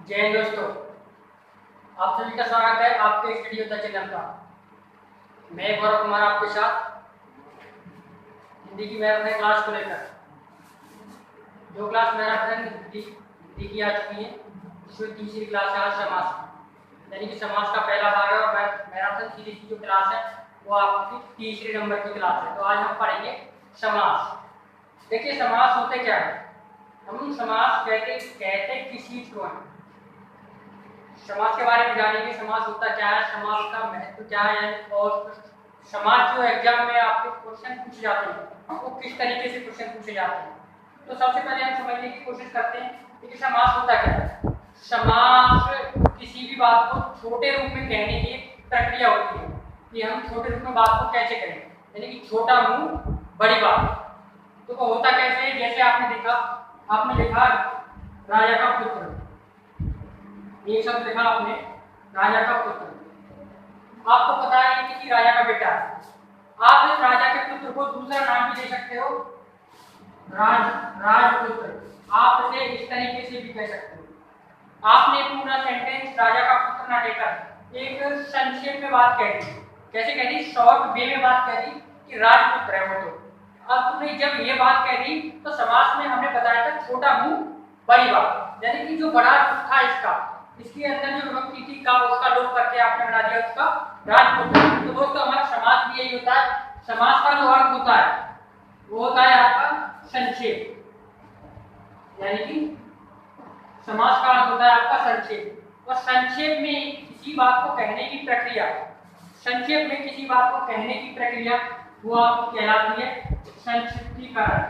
जय हिंद दोस्तों, आप सभी का स्वागत है आपके इस वीडियो द चैनल का। मैं गौरव कुमार आपके साथ हिंदी की मैराथन क्लास को लेकर जो क्लास मैराथन हिंदी की आ चुकी है, उसमें तीसरी क्लास है आज समास, यानी कि समास का पहला भाग है। और मैराथन सीरीज की जो क्लास है वो आपकी तीसरे नंबर की क्लास है। तो आज हम पढ़ेंगे समास। देखिए, समास होते क्या है। हम समास कहते किस चीज को है। समाज के बारे में जानेंगे, समाज होता क्या है, समाज का महत्व क्या है, और समाज जो एग्जाम में आपके क्वेश्चन पूछे जाते हैं वो किस तरीके से क्वेश्चन पूछे जाते हैं। तो सबसे पहले हम समझने की कोशिश करते हैं कि समाज होता क्या है। समाज किसी भी बात को छोटे रूप में कहने की प्रक्रिया होती है कि हम छोटे रूप में बात को कैसे करें, यानी कि छोटा मुंह बड़ी बात। तो वो होता कैसे है, जैसे आपने लिखा राजा का पुत्र, ये शब्द लिखा आपने राजा का पुत्र। आपको पता है कि किसी राजा का बेटा है। आप इस राजा के पुत्र को दूसरा नाम भी दे सकते हो, राजपुत्र। आप इसे इस तरीके से भी कह सकते हो। आपने पूरा सेंटेंस राजा का पुत्र ना लेकर एक संक्षेप में बात कह दी। कैसे कह दी? शॉर्ट वे में बात कह दी कि राजपुत्र है वो। तो अब तुमने जब ये बात कह दी तो समास में हमने बताया था छोटा मुंह बड़ी बात, यानी कि जो बड़ा था इसके अंदर जो विभक्ति थी का उसका लोप करके आपने बना दिया उसका राजपुत्र। तो दोस्तों, हमारा समास भी यही होता है। समास का जो अर्थ होता है वो होता है आपका संक्षेप, यानी कि समास का अर्थ होता है आपका संक्षेप। और संक्षेप में किसी बात को कहने की प्रक्रिया, संक्षेप में किसी बात को कहने की प्रक्रिया वो आपको कहलाती है संक्षिप्तीकरण।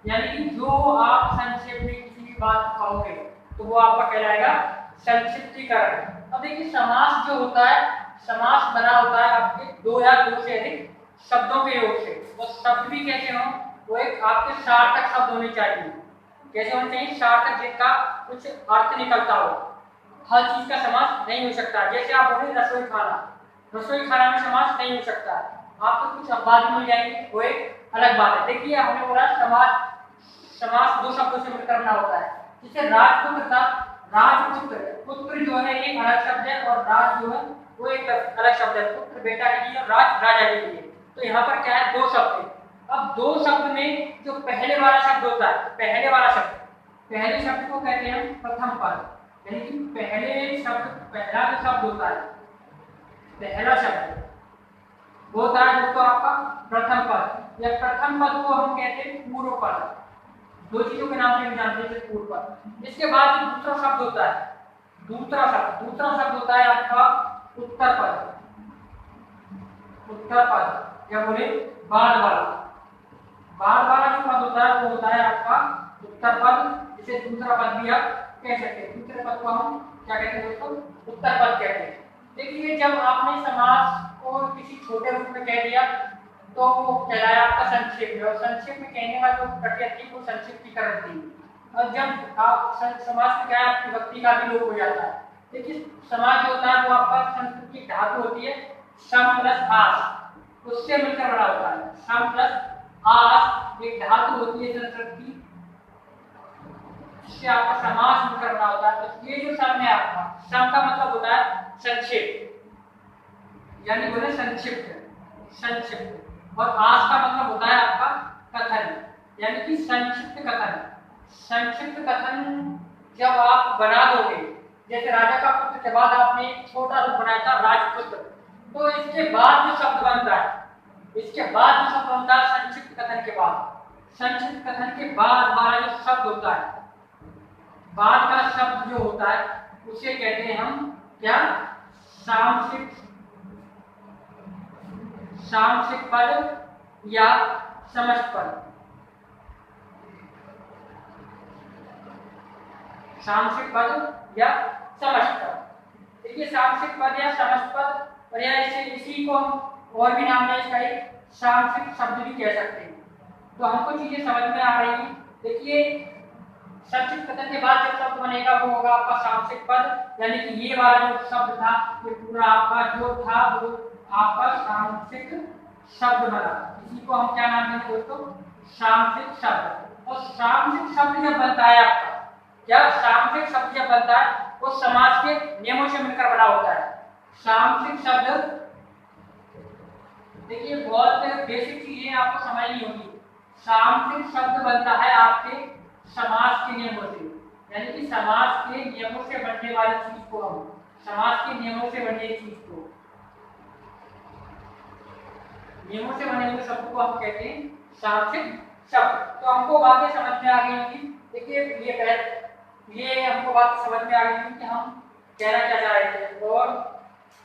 यानी कि जो आप संक्षेप में किसी भी बात को कहोगे तो वो आपका कहलाएगा संक्षिप्तीकरण। अब देखिए, समास जो होता है, समास बना होता है आपके दो या दो से अधिक शब्दों के योग से। वो शब्द भी कैसे हों, वो एक आपके सार्थक शब्द होने चाहिए। कैसे होने चाहिए? सार्थक, जिसका कुछ अर्थ निकलता हो। हर चीज का समास नहीं हो सकता। जैसे आप बोले रसोई खाना, रसोई खाना में समास नहीं हो सकता। आपको कुछ अपवाद मिल जाएंगे, वो एक अलग बात है। देखिए, हमने बोला समास दो शब्दों से मिलकर बना होता है। जैसे राजपुत्र था, राजपुत्र, पुत्र जो है एक अलग शब्द है और राज जो है वो एक अलग शब्द है। पुत्र बेटा के लिए और राज राजा के लिए। तो यहाँ पर क्या है? दो शब्द है। अब दो शब्द में जो पहले वाला शब्द होता है, पहले वाला शब्द, पहले शब्द को कहते हैं प्रथम पद। यानी कि पहले शब्द, पहला जो शब्द होता है, पहला शब्द वो होता है दोस्तों आपका प्रथम पद, या प्रथम पद को हम कहते हैं पूर्व पद। दो चीजों के नाम से भी जानते हैं पूर्व पद। इसके बाद जो दूसरा शब्द होता है, दूसरा शब्द होता है आपका उत्तर पद। उत्तर पद या बोले बाद वाला, बाद वाला जो पद होता है वो होता है आपका उत्तर पद। इसे दूसरा पद भी आप कह सकते हैं। दूसरे पद को हम क्या कहते हैं दोस्तों? उत्तर पद कहते हैं। देखिए, जब आपने समास को किसी छोटे रूप में कह दिया तो वो कहलाया आपका संक्षेप में, और संक्षेप में कहने का जो प्रक्रिया थी वो संक्षिप्तीकरण थी। और जब आप समास में क्या है, आपकी विभक्ति का भी लोप हो जाता है। देखिए, समास जो होता है वो आपका संस्कृत की धातु होती है सम प्लस आस, उससे मिलकर बना होता है। सम प्लस आस एक धातु होती है संस्कृत की, जिससे आपका समास मिलकर बना होता है। तो ये जो सम है आपका, सम का मतलब होता है संक्षेप, यानी बोले संक्षिप्त, संक्षिप्त। और आस का मतलब होता है आपका कथन, यानी कि संक्षिप्त कथन। संक्षिप्त कथन जब आप बना दोगे, जैसे राजा का पुत्र के बाद आपने एक छोटा रूप बनाया था राजपुत्र, तो इसके बाद जो शब्द बनता है, इसके बाद जो शब्द बनता है संक्षिप्त कथन के बाद, संक्षिप्त कथन के बाद वाला जो शब्द होता है, बाद का शब्द जो होता है उसे कहते हैं हम क्या? सामसिक, सामसिक पद या समस्त पद। सामसिक पद या समस्त पद। देखिए, सामसिक पद या समस्त पद, और या इसी को और भी नाम है इसका, एक सामसिक शब्द भी कह सकते हैं। तो हमको चीजें समझ में आ रही है। देखिए, संक्षिप्त कथन के बाद जब शब्द बनेगा वो होगा आपका सामसिक पद, यानी कि ये वाला जो शब्द था ये पूरा आपका जो था वो आपका सामसिक शब्द बना। इसी को हम क्या नाम देंगे दोस्तों? सामसिक शब्द। और सामसिक शब्द जब बनता है आपका, क्या सामसिक शब्द जब बनता है वो समास के नियमों से मिलकर बना होता है। सामसिक शब्द, देखिए बहुत बेसिक चीजें आपको समझनी होगी। सामसिक शब्द बनता है आपके समास के नियमों से, यानी कि समास के नियमों से बनने वाली चीज को हम समास के नियमों से बने चीज को नियमों से बने हुए शब्द को हम कहते हैं सामसिक शब्द। तो हमको बातें समझ में आ गई होंगी। देखिए ये हमको बात समझ में आ गई होगी कि हम कहना क्या चाह रहे थे। और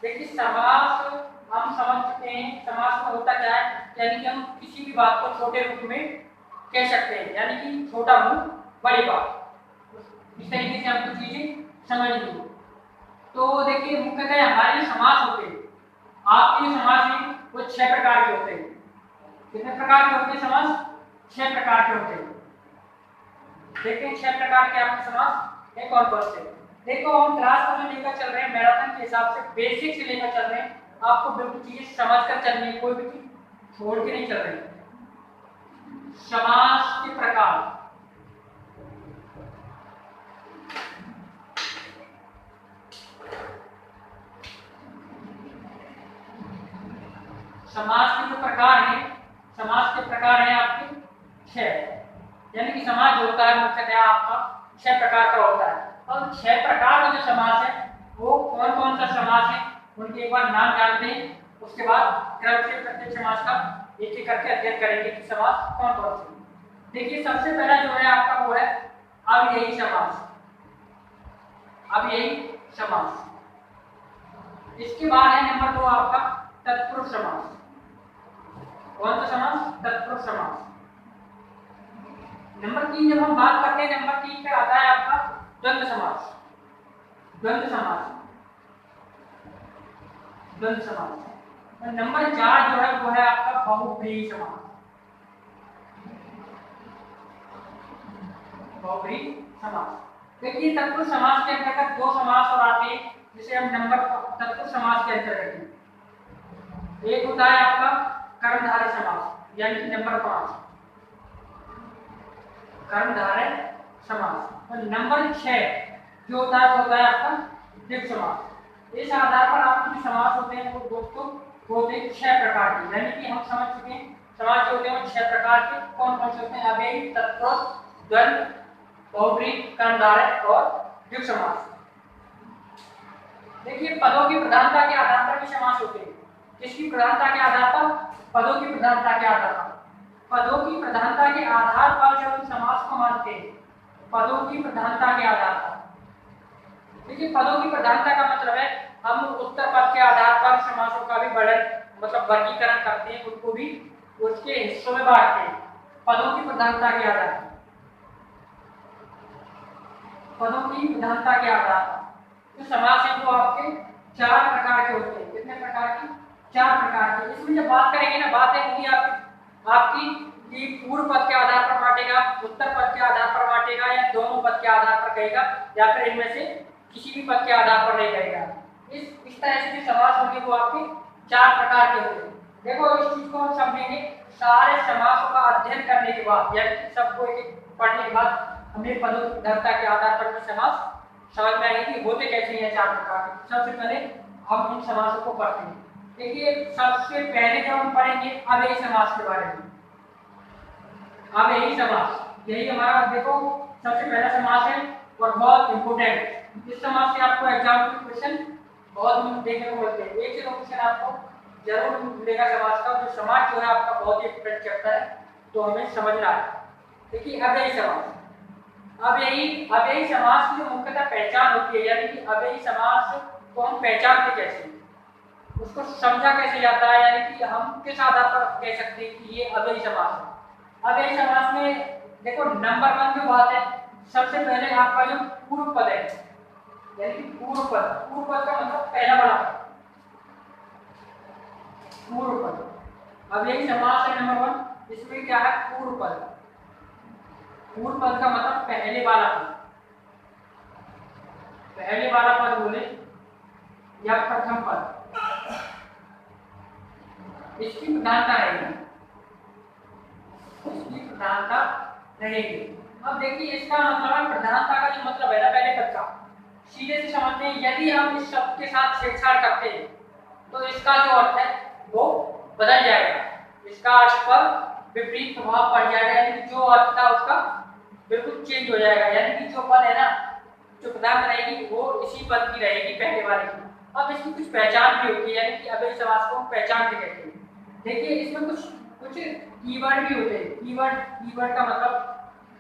देखिए समास हम समझ चुके हैं, समास में होता क्या है, यानी कि हम किसी भी बात को छोटे रूप में कह सकते हैं, यानी कि छोटा मुंह बड़ी बात। इस तरीके से हम कुछ चीजें समझ ली। तो देखिए मुख्यतः हमारे जो समास होते हैं, आपके जो समास हैं वो 6 प्रकार के होते हैं। कितने प्रकार के होते हैं समास? 6 प्रकार के होते हैं। देखते हैं 6 प्रकार के आपके समास है कौन कौन से। देखो हम क्लास को जो लेकर चल रहे हैं मैराथन के हिसाब से, बेसिक से लेकर चल रहे हैं। आपको बिल्कुल चीजें समझ कर चलनी है, कोई भी चीज छोड़ के नहीं चल रही। समास के प्रकार, समास के जो प्रकार हैं, समास के प्रकार हैं आपके 6, यानी कि समास जो होता है मुख्यतः आपका 6 प्रकार का होता है। और 6 प्रकार का जो समास है वो कौन कौन सा समास है उनके एक बार नाम जानते हैं, उसके बाद क्रम से प्रत्येक समास का एक एक करके अध्ययन करेंगे कि समास कौन कौन से। देखिए सबसे पहला जो है आपका वो है अव्ययी समास। अव्ययी समास। इसके बाद है नंबर 2 आपका तत्पुरुष समास। कौन सा समास? तत्पुरुष समास। नंबर 3 जब हम बात करते हैं, नंबर 3 पे आता है आपका द्वंद्व समास। द्वंद्व समास, द्वंद्व समास। और नंबर 4 जो है वो है आपका बहुव्रीहि समास। बहुव्रीहि समास। देखिए तत्पुरुष समास के अंतर्गत 2 समास और आते हैं जिसे हम नंबर तत्पुरुष समास के अंतर्गत हैं। एक होता है आपका कर्मधारय समास, यानी कि नंबर 5 कर्मधारय समास। और नंबर 6 जो होता है वो होता है आपका द्वित्व समास। इस आधार पर आपके जो समास होते हैं वो दोस्तों वो होते हैं 6 प्रकार के, यानी कि हम समझ चुके हैं समास जो होते हैं वो 6 प्रकार के कौन कौन से होते हैं? अव्ययी, तत्पुरुष, द्वंद्व, बहुव्रीहि, कर्मधारय और द्वित्व समास। देखिए पदों की प्रधानता के आधार पर भी समास होते हैं। किसकी प्रधानता के आधार पर? पदों की प्रधानता के आधार पर। पदों की प्रधानता के आधार पर जब हम समास को मानते हैं, पदों की प्रधानता के आधार पर। देखिए पदों की प्रधानता का मतलब है हम उत्तर पद के आधार पर समासों का भी वर्गीकरण करते हैं, उनको भी उसके हिस्सों में बांटते हैं पदों की प्रधानता के आधार पर। पदों की प्रधानता के आधार पर जो समास है वो आपके 4 प्रकार के होते हैं। कितने प्रकार के? 4 प्रकार के। इसमें जब बात करेंगे ना, बातें होंगी आपकी कि पूर्व पद के आधार पर बांटेगा, उत्तर पद के आधार पर बांटेगा, या दोनों पद के आधार पर कहेगा, या फिर इनमें से किसी भी पद के आधार पर नहीं कहेगा। इस तरह से जो समास होंगे वो आपके 4 प्रकार के होंगे। देखो इस चीज को हम समझेंगे सारे समासों का अध्ययन करने के बाद, यानी कि सबको एक पढ़ने के बाद हमें पदों की प्रधानता के आधार पर भी समास समझ में आएंगे कि होते कैसे हैं 4 प्रकार के। सबसे पहले हम इन समासों को पढ़ते हैं। देखिए सबसे पहले जब हम पढ़ेंगे अव्ययी समास के बारे में। अव्ययी समास, यही हमारा देखो सबसे पहला समास है और बहुत इंपोर्टेंट। इस समास से आपको एग्जाम के क्वेश्चन बहुत देखने को मिलते हैं। 1 से 2 क्वेश्चन आपको जरूर मिलेगा समास का। जो समास जो है आपका बहुत ही इंपोर्टेंट चैप्टर है, तो हमें समझना है। देखिए अव्ययी समास, अव्ययी समास की जो मुख्यतः पहचान होती है, यानी कि अव्ययी समास को हम पहचानते कैसे, उसको समझा कैसे जाता है, यानी कि हम किस आधार पर कह सकते हैं कि ये अव्ययी समास है। अव्ययी समास में देखो नंबर 1 जो बात है, सबसे पहले आपका जो पूर्व पद है, यानी कि पूर्व पद का मतलब पहला वाला पद, पूर्व पद। अव्ययी समास है नंबर 1, इसमें क्या है? पूर्व पद। पूर्व पद का मतलब पहले वाला पद, पहले वाला पद बोले या प्रथम पद, इसकी प्रधानता रहेगी, इसकी प्रधानता रहेगी। अब देखिए इसका मतलब है प्रधानता का जो मतलब है ना पहले पद का, सीधे से समझते हैं, यदि हम इस शब्द के साथ छेड़छाड़ करते हैं तो इसका जो अर्थ है वो बदल जाएगा, इसका अर्थ पर विपरीत प्रभाव पड़ जाएगा, यानी कि जो अर्थ था उसका बिल्कुल चेंज हो जाएगा। यानी कि जो पद है ना, जो पदार्थ रहेगी वो इसी पद की रहेगी, पहले वाले की। अब इसकी कुछ पहचान भी होती है, यानी कि अव्ययी समास को पहचान के कहते हैं। देखिए इसमें कुछ कीवर्ड भी होते हैं। कीवर्ड का मतलब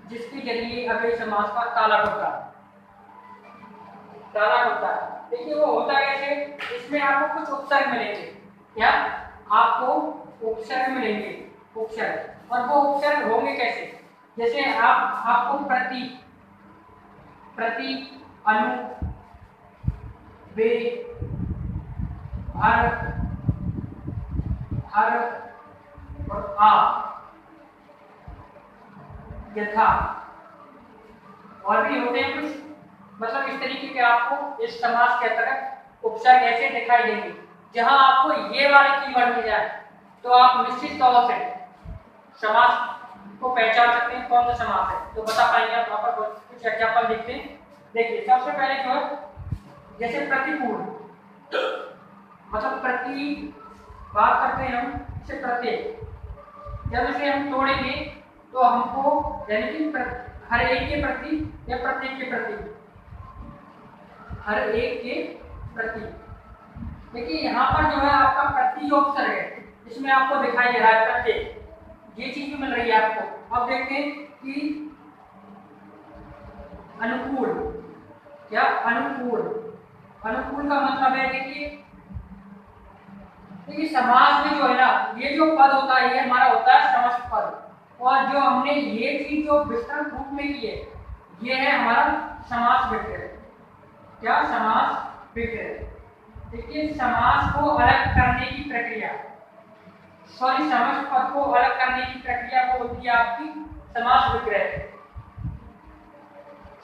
जिसके जरिए अव्ययी समास का ताला होता है। देखिए वो होता कैसे, इसमें आपको कुछ उपसर्ग मिलेंगे, या आपको उपसर्ग मिलेंगे, उपसर्ग। और वो उपसर्ग होंगे कैसे, जैसे आपको प्रति, अनु, वे, हर और आ, यथा, और भी होते हैं कुछ। मतलब इस तरीके के आपको इस समास के अंतर्गत उपसर्ग ऐसे दिखाई देंगे। जहां आपको ये वाले कीवर्ड मिल जाए तो आप निश्चित तौर से समास को पहचान सकते हैं कौन सा समास है, तो बता पाएंगे आप। वहां पर कुछ एग्जांपल देखते हैं। देखिए सबसे पहले जो है, जैसे प्रतिकूल, मतलब प्रति बात करते हैं हम इसे प्रत्येक, जब इसे हम तोड़ेंगे तो हमको यानी कि हर एक के प्रति या प्रत्येक के प्रति, हर एक के प्रति। देखिए यहाँ पर जो है आपका प्रति जो उपसर्ग है, इसमें आपको दिखाई दे रहा है प्रत्येक, ये चीज भी मिल रही है आपको। अब देखते हैं कि अनुकूल, क्या अनुकूल, अनुकूल का मतलब है, देखिए समास में जो है ना, ये जो पद होता है ये हमारा होता है समस्त पद, और जो हमने ये चीज जो विस्तृत रूप में की है ये है हमारा समास विग्रह। क्या समास विग्रह। देखिए समास को अलग करने की प्रक्रिया, सॉरी समस्त पद को अलग करने की प्रक्रिया को होती है आपकी समास विग्रह।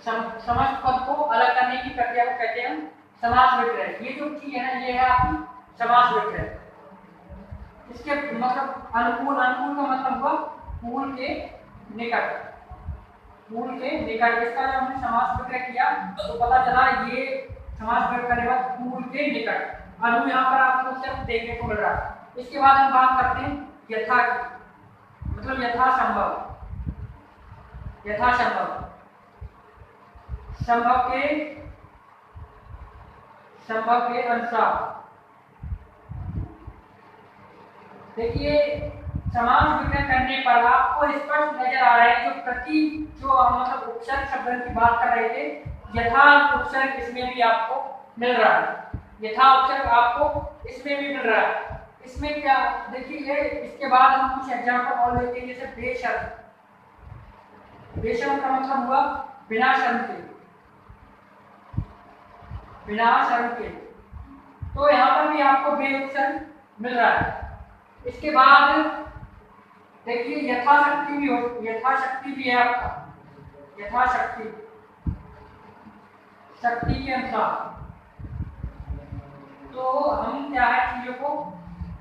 समस्त पद को अलग करने की प्रक्रिया को कहते हैं समास विग्रह। ये जो चीज है ना ये है आपकी समास विग्रह। इसके मतलब अनुकूल, अनुकूल का मतलब हुआ मूल के निकट, मूल के निकट। इसका जब हमने समास विग्रह किया तो पता चला ये समास विग्रह करने के बाद मूल के निकट, अनु यहाँ पर आपको सिर्फ देखने को मिल रहा है। इसके बाद हम बात करते हैं यथा की, मतलब यथासंभव, यथासंभव, संभव के अनुसार। देखिए समास विग्रह करने पर आपको स्पष्ट नजर आ रहा है जो प्रति, जो हम मतलब उपसर्ग शब्द की बात कर रहे थे, यथा उपसर्ग इसमें भी आपको मिल रहा है, यथा उपसर्ग आपको इसमें भी मिल रहा है। इसमें क्या देखिए, इसके बाद हम कुछ एग्जांपल और लेते हैं, जैसे बेशर्त। बेशर्त का मतलब हुआ बिना शर्त के, बिना शर्त के, तो यहाँ पर भी आपको बे उपसर्ग मिल रहा है। इसके बाद देखिए यथाशक्ति भी हो, यथाशक्ति भी है आपका, यथाशक्ति, शक्ति के अनुसार। तो हम क्या है चीजों को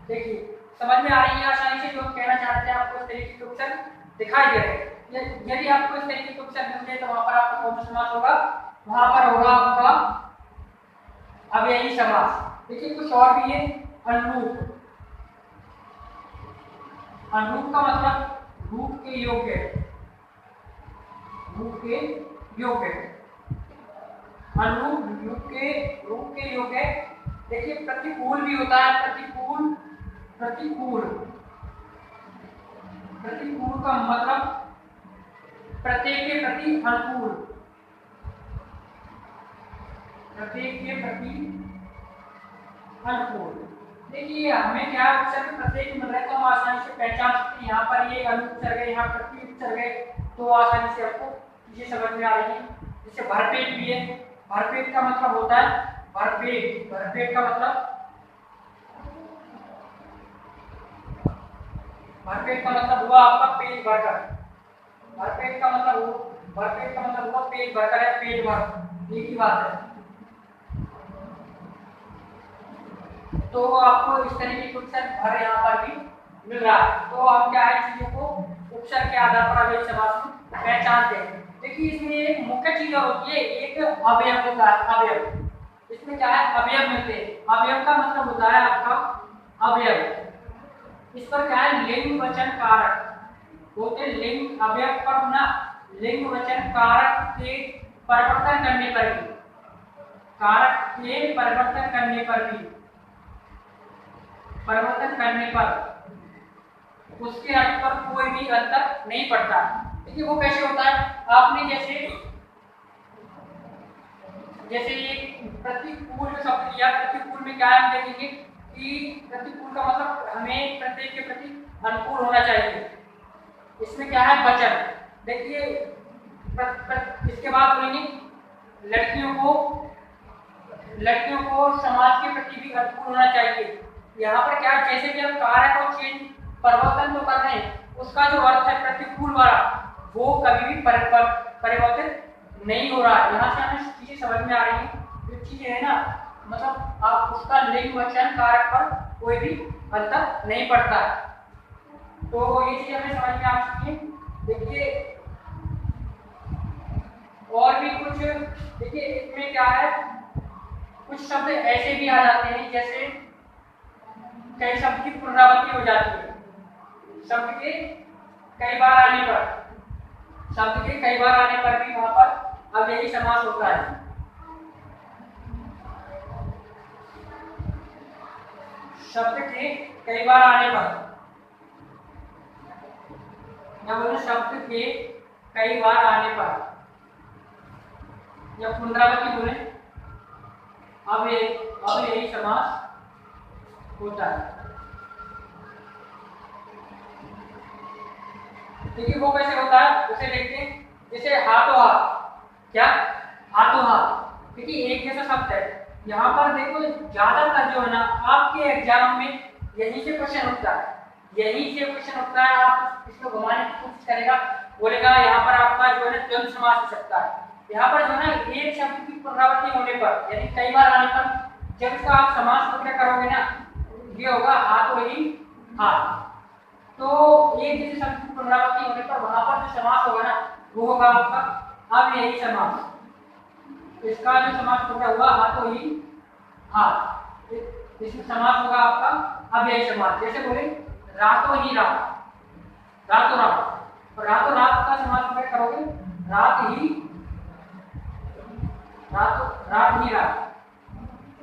देखिए समझ में आ रही है आसानी से, जो हम कहना चाहते हैं आपको इस तरीके के उपसर्ग दिखाई दे रहे हैं। यदि आपको इस तरीके के उपसर्ग मिलते हैं तो वहां पर आपका कौन सा समास होगा, वहां पर होगा आपका अव्ययी समास। देखिए कुछ और भी है, अनुरूप, अनुरूप का मतलब रूप के योग्य, रूप के योग्य, अनुरूप रूप के योग्य। देखिए प्रतिकूल भी होता है, प्रतिकूल, प्रतिकूल, प्रतिकूल का मतलब प्रत्येक के प्रति अनुकूल, प्रत्येक के प्रति अनुकूल। देखिए हमें क्या उपसर्ग प्रत्येक मिल रहा है तो हम आसानी से पहचान सकते हैं। यहाँ पर ये अनुपसर्ग है, यहाँ प्रति उपसर्ग है, तो आसानी से आपको चीजें समझ में आ रही है। जैसे भरपेट भी है, भरपेट का मतलब होता है भरपेट, भरपेट का मतलब, भरपेट का मतलब हुआ आपका पेट भरकर, भरपेट का मतलब, भरपेट का मतलब हुआ पेट भरकर है, पेट भर, एक ही बात है। तो आपको इस तरीके के उपसर्ग भर यहाँ पर भी मिल रहा है। तो हम क्या है चीजों को उपसर्ग के आधार पर अव्ययी समास में पहचानते हैं। देखिए इसमें एक मुख्य चीज और होती है, एक अवयव होता है, अवयव। इसमें क्या है, अवयव मिलते हैं। अवयव का मतलब होता है आपका अवयव। इस पर क्या है, लिंग वचन कारक होते, लिंग अवयव पर ना लिंग वचन कारक के परिवर्तन करने पर भी, कारक के परिवर्तन करने पर भी, परिवर्तन करने पर उसके अर्थ पर कोई भी अंतर नहीं पड़ता। देखिए वो कैसे होता है, आपने जैसे जैसे एक प्रतिकूल शब्द लिया, प्रतिकूल में क्या हम देखेंगे कि प्रतिकूल का मतलब हमें प्रत्येक के प्रति अनुकूल होना चाहिए। इसमें क्या है, वचन। देखिए इसके बाद बोलेंगे लड़कियों को समाज के प्रति भी अनुकूल होना चाहिए। यहाँ पर क्या, जैसे कि हम कारक और चेंज परिवर्तन तो कर रहे हैं, उसका जो अर्थ है प्रतिकूल वाला, वो कभी भी परिवर्तित नहीं हो रहा है। यहाँ से हमें चीजें समझ में आ रही है, जो चीजें है ना, मतलब आप उसका लिंग वचन कारक पर कोई भी अंतर नहीं पड़ता है। तो ये चीज हमें समझ में आ चुकी है। देखिए और भी कुछ, देखिए इसमें क्या है, कुछ शब्द ऐसे भी आ जाते हैं, जैसे कई शब्द की पुनरावृत्ति हो जाती है। शब्द के कई बार आने पर भी वहां पर अब यही समास होता है। शब्द के कई बार आने पर, या बोले शब्द के कई बार आने पर, या पुनरावृत्ति बोले, अब यही समास होता है। देखिए वो कैसे होता है, उसे देखते हैं। जैसे हाथों हाथ, क्या हाथों हाथ, देखिए एक जैसा शब्द है। यहाँ पर देखो ज्यादातर जो है ना, आपके एग्जाम में यही से क्वेश्चन उठता है, आप इसको घुमाने की कोशिश करेगा, बोलेगा यहाँ पर आपका जो है ना द्वंद्व समास हो सकता है। यहाँ पर जो है ना एक शब्द की पुनरावृत्ति होने पर, यानी कई बार आने पर, जब इसका आप समास को क्या करोगे ना, ये होगा हाथों ही हाथ। तो एक जैसे शब्द की पुनरावृत्ति होने पर वहां पर जो समास होगा ना, वो होगा आपका अब यही समास। इसका जो समास हुआ हाथों ही हाथ, इसमें समास होगा आपका अब यही समास। जैसे बोले रातों ही रात, रातों रात, और रातों रात का समास क्या करोगे, रात ही रात।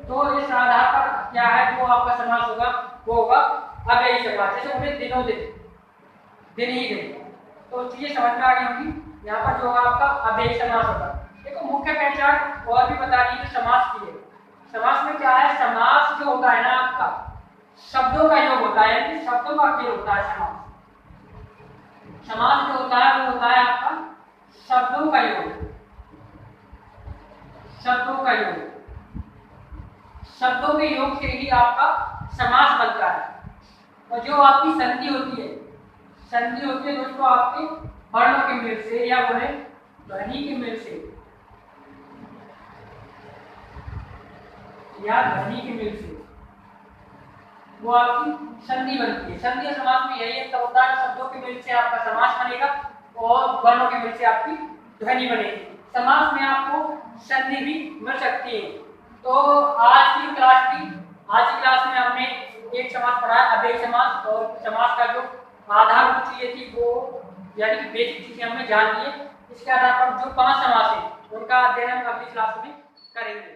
तो इस आधार पर क्या है, जो आपका समास होगा वो होगा अब यही समास। जैसे बोले दिनों दिन, दिन ही दिन, तो चीजें समझ में आ गई होंगी। यहाँ पर जो होगा आपका अब यही समास होगा। देखो मुख्य पहचान और भी बता दी जो समास की है। समास में क्या है, समास जो होता है ना आपका शब्दों का योग होता है, यानी शब्दों का खेल होता है समास। समास जो होता है वो होता है आपका शब्दों का योग, शब्दों के योग से ही आपका समास बनता है। और जो आपकी संधि होती है दोस्तों आपके वर्णों के मेल से, या बोले ध्वनि के मेल से, वो आपकी संधि बनती है। संधि और समास में यही अंतर होता है, शब्दों के मेल से आपका समास बनेगा और वर्णों के मेल से आपकी ध्वनि बनेगी। समास में आपको संधि भी मिल सकती है। तो आज की क्लास में हमने एक समास पढ़ा है, अव्ययी समास, और समास का जो आधारभूत चीजें थी वो, यानी कि बेसिक चीजें हमने जान ली है। इसके आधार पर जो 5 समास है उनका अध्ययन हम अगली क्लास में करेंगे।